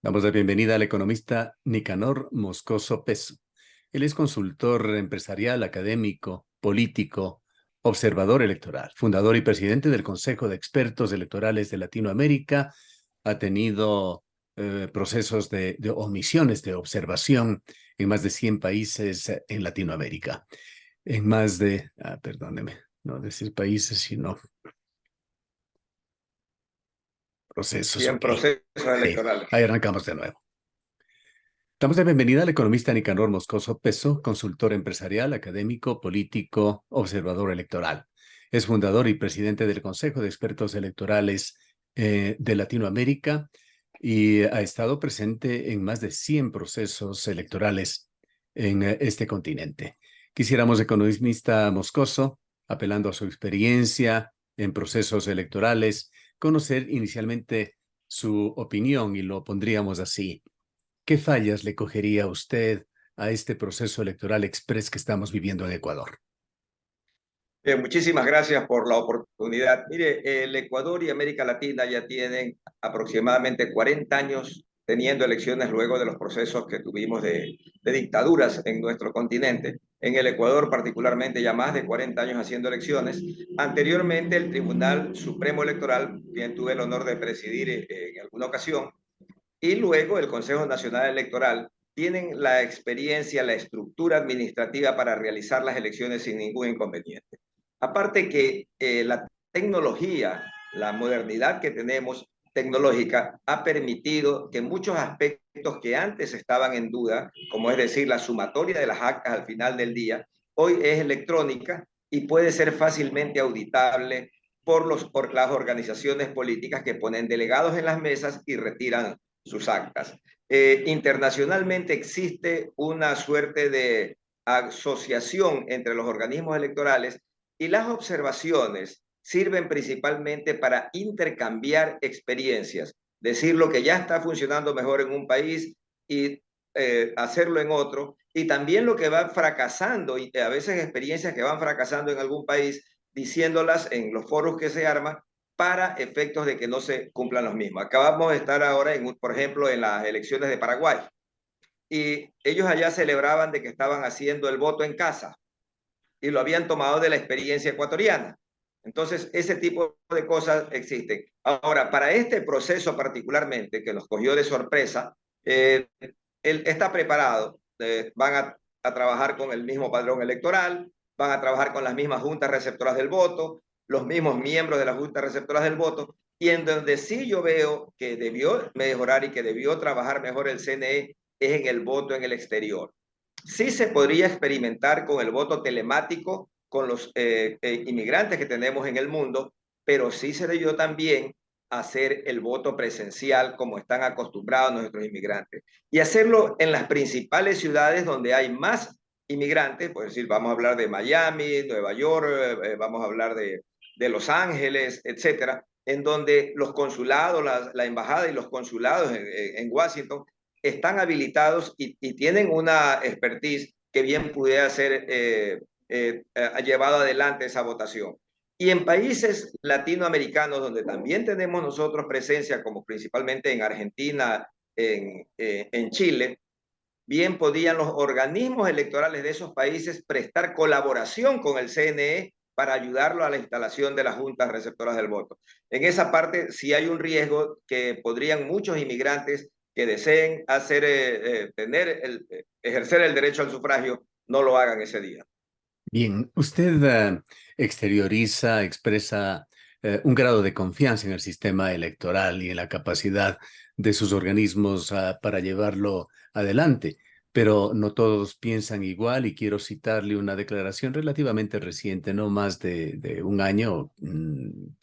Damos la bienvenida al economista Nicanor Moscoso Peso. Él es consultor empresarial, académico, político, observador electoral, fundador y presidente del Consejo de Expertos Electorales de Latinoamérica. Ha tenido procesos o misiones de observación en más de 100 países en Latinoamérica. En más de, perdóneme, no decir países, sino procesos, Bien, ok. procesos Sí, electorales. ahí arrancamos de nuevo. Damos la bienvenida al economista Nicanor Moscoso Peso, consultor empresarial, académico, político, observador electoral. Es fundador y presidente del Consejo de Expertos Electorales de Latinoamérica y ha estado presente en más de 100 procesos electorales en este continente. Quisiéramos, economista Moscoso, apelando a su experiencia en procesos electorales, conocer inicialmente su opinión y lo pondríamos así. ¿Qué fallas le cogería a usted a este proceso electoral express que estamos viviendo en Ecuador? Bien, muchísimas gracias por la oportunidad. Mire, el Ecuador y América Latina ya tienen aproximadamente 40 años teniendo elecciones luego de los procesos que tuvimos de dictaduras en nuestro continente. En el Ecuador particularmente ya más de 40 años haciendo elecciones. Anteriormente el Tribunal Supremo Electoral, quien tuve el honor de presidir en alguna ocasión, y luego el Consejo Nacional Electoral tienen la experiencia, la estructura administrativa para realizar las elecciones sin ningún inconveniente. Aparte que la tecnología, la modernidad que tenemos tecnológica ha permitido que muchos aspectos que antes estaban en duda, como es decir, la sumatoria de las actas al final del día, hoy es electrónica y puede ser fácilmente auditable por las organizaciones políticas que ponen delegados en las mesas y retiran sus actas. Internacionalmente existe una suerte de asociación entre los organismos electorales y las observaciones sirven principalmente para intercambiar experiencias, decir lo que ya está funcionando mejor en un país y hacerlo en otro, y también lo que va fracasando, y a veces experiencias que van fracasando en algún país, diciéndolas en los foros que se arman para efectos de que no se cumplan los mismos. Acabamos de estar ahora, por ejemplo, en las elecciones de Paraguay, y ellos allá celebraban de que estaban haciendo el voto en casa y lo habían tomado de la experiencia ecuatoriana. Entonces, ese tipo de cosas existen. Ahora, para este proceso particularmente, que nos cogió de sorpresa, él está preparado, van a trabajar con el mismo padrón electoral, van a trabajar con las mismas juntas receptoras del voto, los mismos miembros de las juntas receptoras del voto, y en donde sí yo veo que debió mejorar y que debió trabajar mejor el CNE es en el voto en el exterior. Sí se podría experimentar con el voto telemático con los inmigrantes que tenemos en el mundo, pero sí se debió también hacer el voto presencial como están acostumbrados nuestros inmigrantes y hacerlo en las principales ciudades donde hay más inmigrantes, por decir, vamos a hablar de Miami, Nueva York, vamos a hablar de Los Ángeles, etcétera, en donde los consulados, la embajada y los consulados en Washington están habilitados y tienen una expertise que bien pudiera ser llevado adelante esa votación. Y en países latinoamericanos donde también tenemos nosotros presencia, como principalmente en Argentina, en Chile, bien podían los organismos electorales de esos países prestar colaboración con el CNE para ayudarlo a la instalación de las juntas receptoras del voto. En esa parte sí hay un riesgo que podrían muchos inmigrantes que deseen ejercer el derecho al sufragio no lo hagan ese día. Bien, usted exterioriza, expresa un grado de confianza en el sistema electoral y en la capacidad de sus organismos para llevarlo adelante, pero no todos piensan igual y quiero citarle una declaración relativamente reciente, no más de un año,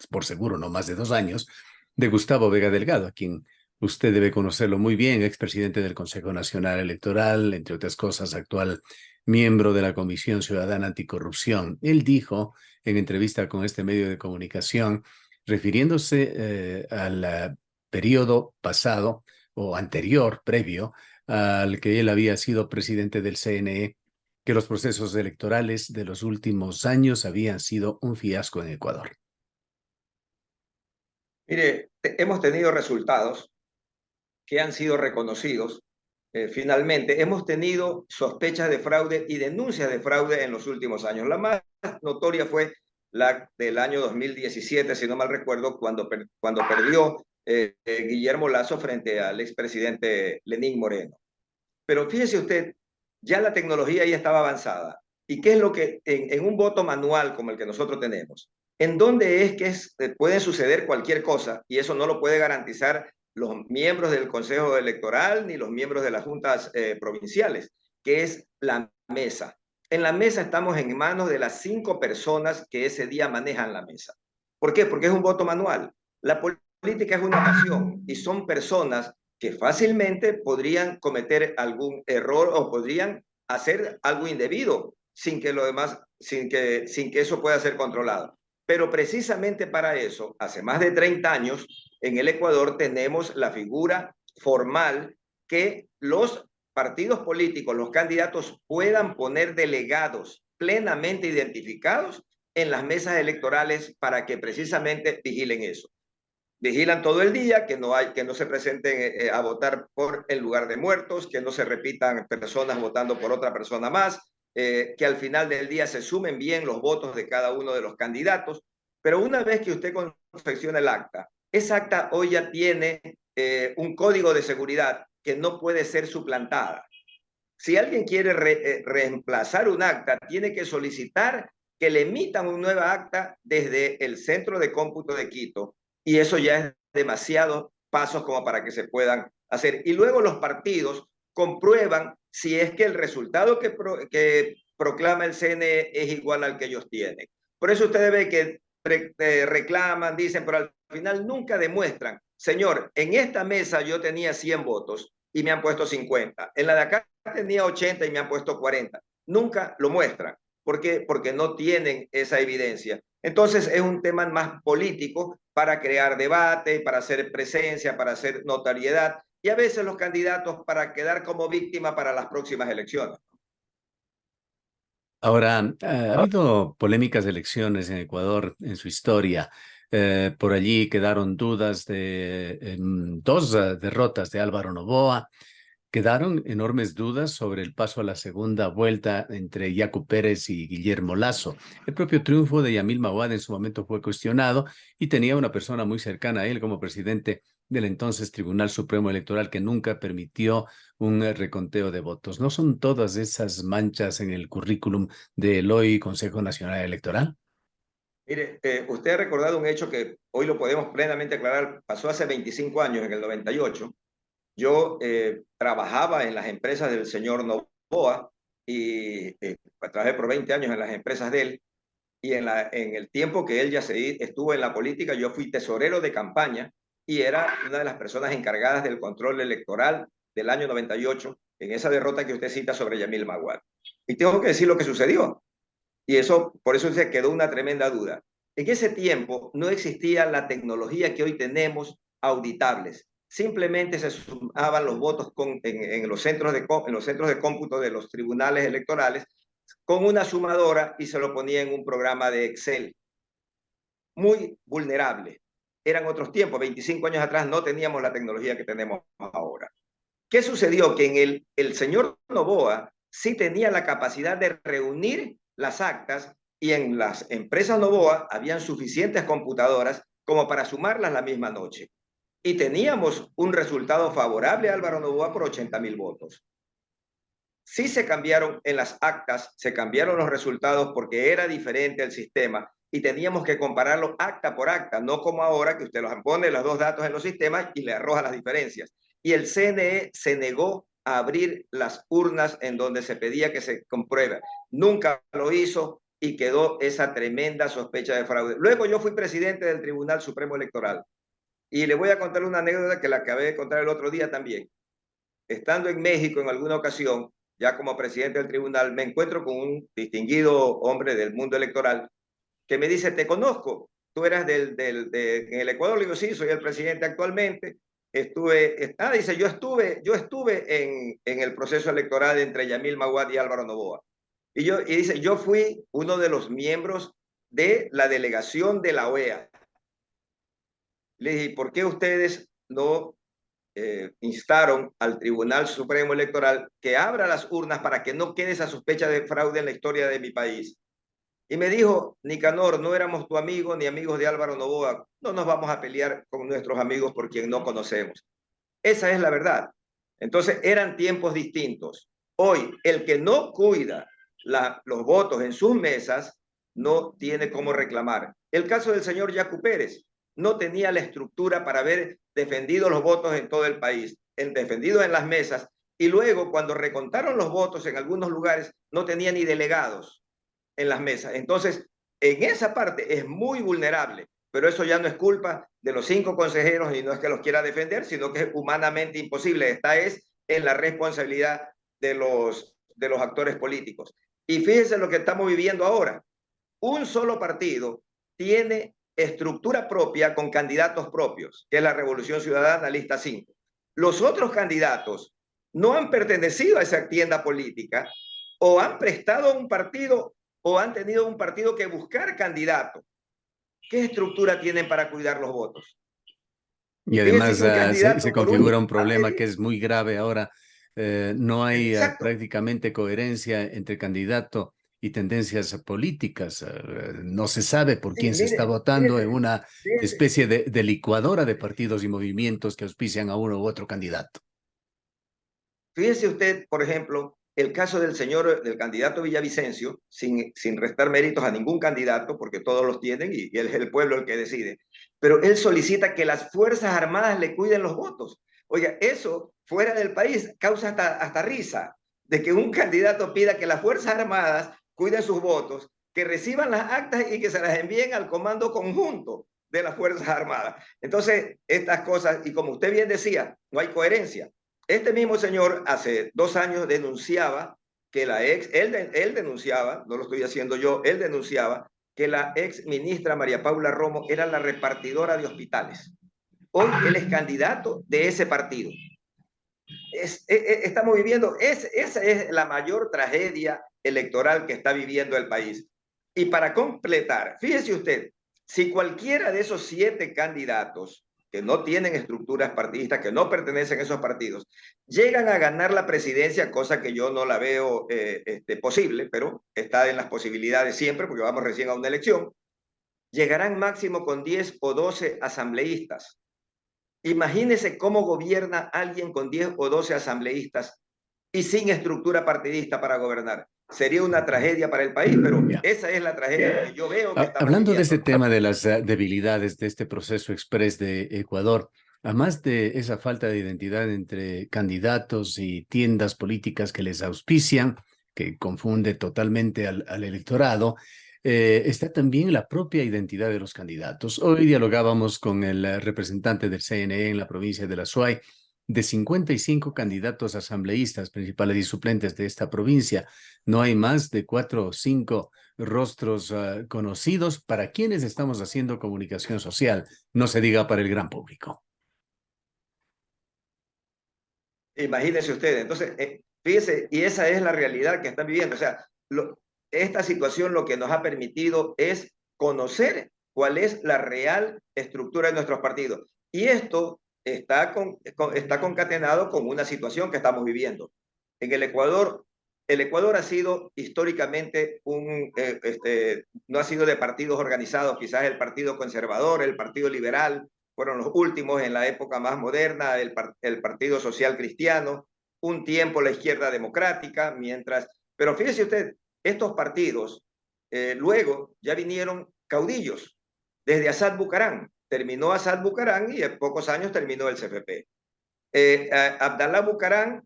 por seguro, no más de 2 años, de Gustavo Vega Delgado, a quien usted debe conocerlo muy bien, expresidente del Consejo Nacional Electoral, entre otras cosas, actual miembro de la Comisión Ciudadana Anticorrupción. Él dijo en entrevista con este medio de comunicación, refiriéndose al periodo pasado o anterior, previo, al que él había sido presidente del CNE, que los procesos electorales de los últimos años habían sido un fiasco en Ecuador. Mire, hemos tenido resultados que han sido reconocidos. Finalmente, hemos tenido sospechas de fraude y denuncias de fraude en los últimos años. La más notoria fue la del año 2017, si no mal recuerdo, cuando perdió Guillermo Lasso frente al expresidente Lenín Moreno. Pero fíjese usted, ya la tecnología ya estaba avanzada. ¿Y qué es lo que en un voto manual como el que nosotros tenemos? ¿En dónde es que puede suceder cualquier cosa? Y eso no lo puede garantizar los miembros del Consejo Electoral ni los miembros de las juntas provinciales, que es la mesa. En la mesa estamos en manos de las 5 personas que ese día manejan la mesa. ¿Por qué? Porque es un voto manual. La política es una pasión y son personas que fácilmente podrían cometer algún error o podrían hacer algo indebido sin que lo demás, sin que eso pueda ser controlado. Pero precisamente para eso, hace más de 30 años, en el Ecuador tenemos la figura formal que los partidos políticos, los candidatos puedan poner delegados plenamente identificados en las mesas electorales para que precisamente vigilen eso. Vigilan todo el día, que no se presenten a votar por el lugar de muertos, que no se repitan personas votando por otra persona más, que al final del día se sumen bien los votos de cada uno de los candidatos. Pero una vez que usted confecciona el acta, esa acta hoy ya tiene un código de seguridad que no puede ser suplantada. Si alguien quiere reemplazar un acta, tiene que solicitar que le emitan una nueva acta desde el Centro de Cómputo de Quito, y eso ya es demasiados pasos como para que se puedan hacer. Y luego los partidos comprueban si es que el resultado que proclama el CNE es igual al que ellos tienen. Por eso ustedes ven que reclaman, dicen, pero al final nunca demuestran. Señor, en esta mesa yo tenía 100 votos y me han puesto 50. En la de acá tenía 80 y me han puesto 40. Nunca lo muestran. ¿Por qué? Porque no tienen esa evidencia. Entonces es un tema más político para crear debate, para hacer presencia, para hacer notariedad y a veces los candidatos para quedar como víctima para las próximas elecciones. Ahora, ha habido polémicas elecciones en Ecuador en su historia. Por allí quedaron dudas de dos derrotas de Álvaro Noboa. Quedaron enormes dudas sobre el paso a la segunda vuelta entre Yacu Pérez y Guillermo Lasso. El propio triunfo de Yamil Maguad en su momento fue cuestionado y tenía una persona muy cercana a él como presidente del entonces Tribunal Supremo Electoral que nunca permitió un reconteo de votos. ¿No son todas esas manchas en el currículum del hoy Consejo Nacional Electoral? Mire, usted ha recordado un hecho que hoy lo podemos plenamente aclarar. Pasó hace 25 años, en el 98. Yo trabajaba en las empresas del señor Noboa y trabajé por 20 años en las empresas de él. Y en el tiempo que él ya estuvo en la política, yo fui tesorero de campaña y era una de las personas encargadas del control electoral del año 98 en esa derrota que usted cita sobre Yamil Maguad. Y tengo que decir lo que sucedió. Y eso, por eso se quedó una tremenda duda. En ese tiempo no existía la tecnología que hoy tenemos auditables. Simplemente se sumaban los votos en los centros de cómputo de los tribunales electorales con una sumadora y se lo ponía en un programa de Excel. Muy vulnerable. Eran otros tiempos, 25 años atrás no teníamos la tecnología que tenemos ahora. ¿Qué sucedió? Que el señor Noboa sí tenía la capacidad de reunir las actas y en las empresas Noboa habían suficientes computadoras como para sumarlas la misma noche. Y teníamos un resultado favorable a Álvaro Noboa por 80,000 votos. Sí se cambiaron en las actas, se cambiaron los resultados porque era diferente el sistema y teníamos que compararlo acta por acta, no como ahora que usted los pone los dos datos en los sistemas y le arroja las diferencias. Y el CNE se negó a abrir las urnas en donde se pedía que se compruebe. Nunca lo hizo y quedó esa tremenda sospecha de fraude. Luego yo fui presidente del Tribunal Supremo Electoral y le voy a contar una anécdota que la acabé de contar el otro día también. Estando en México en alguna ocasión, ya como presidente del tribunal, me encuentro con un distinguido hombre del mundo electoral que me dice, te conozco, tú eras en el Ecuador. Le digo, sí, soy el presidente actualmente. Dice, yo estuve en el proceso electoral entre Yamil Maguad y Álvaro Noboa. Y dice, yo fui uno de los miembros de la delegación de la OEA. Le dije, ¿por qué ustedes no instaron al Tribunal Supremo Electoral que abra las urnas para que no quede esa sospecha de fraude en la historia de mi país. Y me dijo, Nicanor, no éramos tu amigo ni amigos de Álvaro Noboa, no nos vamos a pelear con nuestros amigos por quien no conocemos. Esa es la verdad. Entonces eran tiempos distintos. Hoy, el que no cuida los votos en sus mesas no tiene cómo reclamar. El caso del señor Yacu Pérez no tenía la estructura para haber defendido los votos en todo el país, defendido en las mesas, y luego cuando recontaron los votos en algunos lugares no tenía ni delegados en las mesas. Entonces, en esa parte es muy vulnerable, pero eso ya no es culpa de los 5 consejeros y no es que los quiera defender, sino que es humanamente imposible. Esta es en la responsabilidad de los actores políticos. Y fíjense lo que estamos viviendo ahora. Un solo partido tiene estructura propia con candidatos propios, que es la Revolución Ciudadana, lista 5. Los otros candidatos no han pertenecido a esa tienda política o han prestado a un partido o han tenido un partido que buscar candidato. ¿Qué estructura tienen para cuidar los votos? Y Fíjense además que un se candidato por configura un... un problema que es muy grave ahora. No hay Exacto. prácticamente coherencia entre candidato y tendencias políticas. No se sabe por Sí, quién se está mire, votando en fíjese, una fíjese. especie de licuadora de partidos y movimientos que auspician a uno u otro candidato. Fíjese usted, por ejemplo, el caso del candidato Villavicencio, sin restar méritos a ningún candidato, porque todos los tienen y es el pueblo el que decide, pero él solicita que las Fuerzas Armadas le cuiden los votos. Oiga, eso fuera del país causa hasta risa, de que un candidato pida que las Fuerzas Armadas cuiden sus votos, que reciban las actas y que se las envíen al comando conjunto de las Fuerzas Armadas. Entonces, estas cosas, y como usted bien decía, no hay coherencia. Este mismo señor hace 2 años denunciaba que él denunciaba, no lo estoy haciendo yo, él denunciaba que la ex ministra María Paula Romo era la repartidora de hospitales. Hoy él es candidato de ese partido. Estamos viviendo, esa es la mayor tragedia electoral que está viviendo el país. Y para completar, fíjese usted, si cualquiera de esos 7 candidatos que no tienen estructuras partidistas, que no pertenecen a esos partidos, llegan a ganar la presidencia, cosa que yo no la veo posible, pero está en las posibilidades siempre, porque vamos recién a una elección, llegarán máximo con 10 o 12 asambleístas. Imagínese cómo gobierna alguien con 10 o 12 asambleístas y sin estructura partidista para gobernar. Sería una tragedia para el país, pero esa es la tragedia que yo veo que estamos Hablando de este viviendo. tema de las debilidades de este proceso express de Ecuador, además de esa falta de identidad entre candidatos y tiendas políticas que les auspician, que confunde totalmente al electorado, está también la propia identidad de los candidatos. Hoy dialogábamos con el representante del CNE en la provincia de La Suay, de 55 candidatos asambleístas principales y suplentes de esta provincia. No hay más de 4 o 5 rostros conocidos para quienes estamos haciendo comunicación social, no se diga para el gran público. Imagínense ustedes. Entonces, fíjese, y esa es la realidad que están viviendo. O sea, esta situación lo que nos ha permitido es conocer cuál es la real estructura de nuestros partidos. Y esto está concatenado con una situación que estamos viviendo. En el Ecuador ha sido históricamente no ha sido de partidos organizados, quizás el Partido Conservador, el Partido Liberal, fueron los últimos en la época más moderna, el Partido Social Cristiano, un tiempo la Izquierda Democrática, pero fíjese usted, estos partidos luego ya vinieron caudillos, desde Asad Bucarán, terminó Asad Bucarán y en pocos años terminó el CFP. Abdalá Bucarán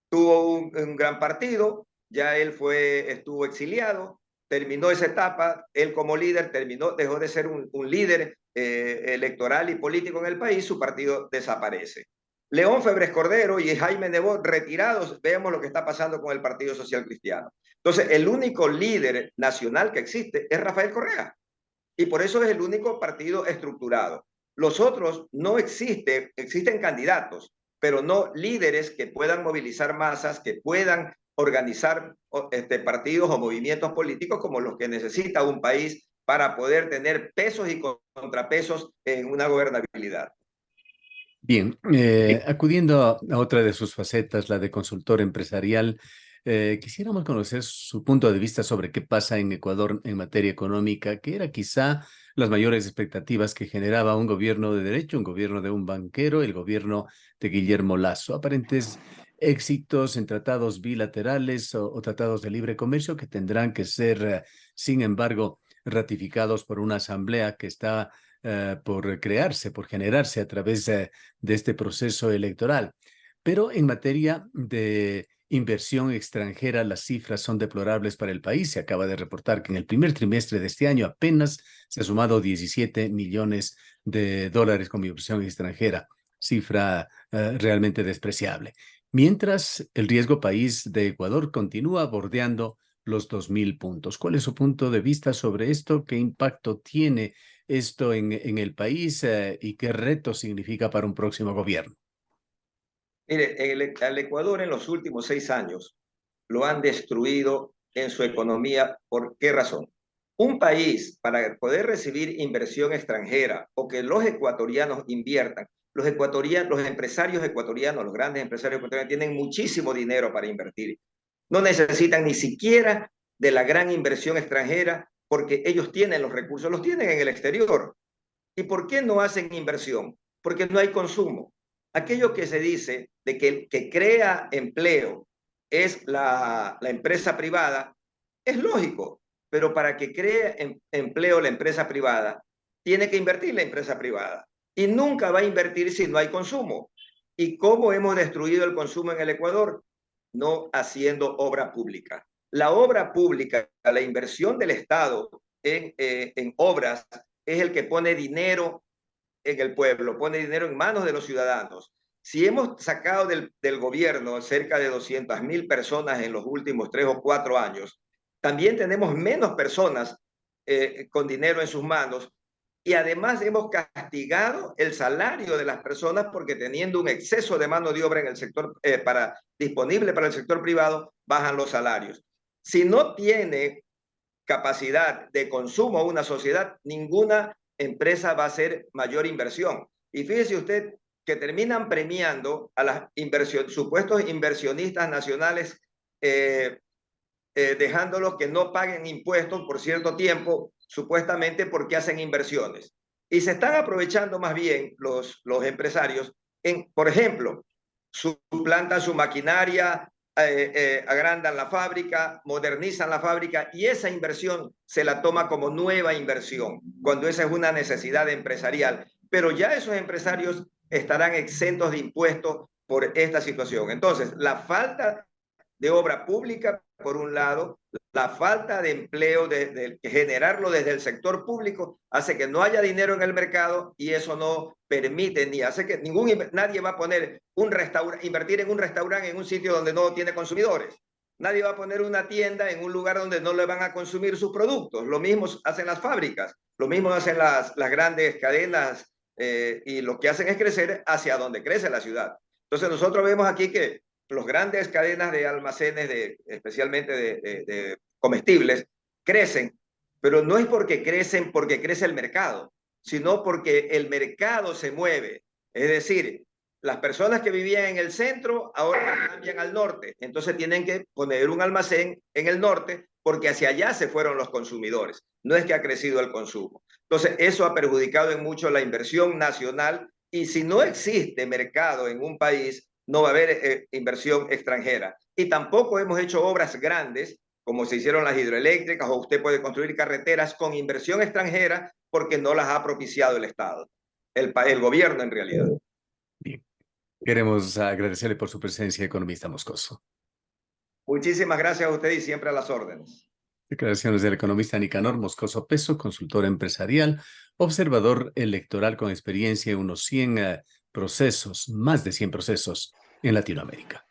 tuvo un gran partido, ya él estuvo exiliado, terminó esa etapa, él como líder dejó de ser un líder electoral y político en el país, su partido desaparece. León Febres Cordero y Jaime Nebot retirados, vemos lo que está pasando con el Partido Social Cristiano. Entonces, el único líder nacional que existe es Rafael Correa, y por eso es el único partido estructurado. Los otros no existen candidatos, pero no líderes que puedan movilizar masas, que puedan organizar partidos o movimientos políticos como los que necesita un país para poder tener pesos y contrapesos en una gobernabilidad. Bien, acudiendo a otra de sus facetas, la de consultor empresarial, quisiéramos conocer su punto de vista sobre qué pasa en Ecuador en materia económica, que era quizá las mayores expectativas que generaba un gobierno de derecho, un gobierno de un banquero, el gobierno de Guillermo Lasso. Aparentes éxitos en tratados bilaterales o tratados de libre comercio que tendrán que ser, sin embargo, ratificados por una asamblea que está por crearse, por generarse a través de este proceso electoral. Pero en materia de inversión extranjera, las cifras son deplorables para el país. Se acaba de reportar que en el primer trimestre de este año apenas se ha sumado 17 millones de dólares como inversión extranjera, cifra realmente despreciable. Mientras el riesgo país de Ecuador continúa bordeando los 2.000 puntos. ¿Cuál es su punto de vista sobre esto? ¿Qué impacto tiene esto en el país y qué reto significa para un próximo gobierno? Mire, al Ecuador en los últimos 6 años lo han destruido en su economía. ¿Por qué razón? Un país, para poder recibir inversión extranjera o que los ecuatorianos inviertan, los empresarios ecuatorianos, los grandes empresarios ecuatorianos tienen muchísimo dinero para invertir. No necesitan ni siquiera de la gran inversión extranjera porque ellos tienen los recursos, los tienen en el exterior. ¿Y por qué no hacen inversión? Porque no hay consumo. Aquello que se dice de que el que crea empleo es la empresa privada, es lógico, pero para que cree empleo la empresa privada, tiene que invertir la empresa privada. Y nunca va a invertir si no hay consumo. ¿Y cómo hemos destruido el consumo en el Ecuador? No haciendo obra pública. La obra pública, la inversión del Estado en obras es el que pone dinero en el pueblo, pone dinero en manos de los ciudadanos. Si hemos sacado del gobierno cerca de 200.000 personas en los últimos 3 o 4 años, también tenemos menos personas con dinero en sus manos y además hemos castigado el salario de las personas porque teniendo un exceso de mano de obra en el sector disponible para el sector privado, bajan los salarios. Si no tiene capacidad de consumo una sociedad, ninguna empresa va a hacer mayor inversión. Y fíjese usted que terminan premiando a las supuestos inversionistas nacionales, dejándolos que no paguen impuestos por cierto tiempo, supuestamente porque hacen inversiones. Y se están aprovechando más bien los empresarios por ejemplo, suplantan su maquinaria, agrandan la fábrica, modernizan la fábrica y esa inversión se la toma como nueva inversión, cuando esa es una necesidad empresarial. Pero ya esos empresarios estarán exentos de impuestos por esta situación. Entonces, la falta de obra pública, por un lado, la falta de empleo, de generarlo desde el sector público, hace que no haya dinero en el mercado y eso no permite ni hace que nadie va a poner invertir en un restaurante en un sitio donde no tiene consumidores. Nadie va a poner una tienda en un lugar donde no le van a consumir sus productos. Lo mismo hacen las fábricas, lo mismo hacen las grandes cadenas y lo que hacen es crecer hacia donde crece la ciudad. Entonces nosotros vemos aquí que los grandes cadenas de almacenes, especialmente de comestibles, crecen, pero no es porque crecen porque crece el mercado, sino porque el mercado se mueve. Es decir, las personas que vivían en el centro ahora cambian al norte, entonces tienen que poner un almacén en el norte porque hacia allá se fueron los consumidores. No es que ha crecido el consumo. Entonces, eso ha perjudicado en mucho la inversión nacional y si no existe mercado en un país, no va a haber inversión extranjera. Y tampoco hemos hecho obras grandes, como se hicieron las hidroeléctricas, o usted puede construir carreteras con inversión extranjera porque no las ha propiciado el Estado, el gobierno en realidad. Bien. Queremos agradecerle por su presencia, economista Moscoso. Muchísimas gracias a usted y siempre a las órdenes. Declaraciones del economista Nicanor Moscoso Peso, consultor empresarial, observador electoral con experiencia en unos 100 procesos, más de 100 procesos en Latinoamérica.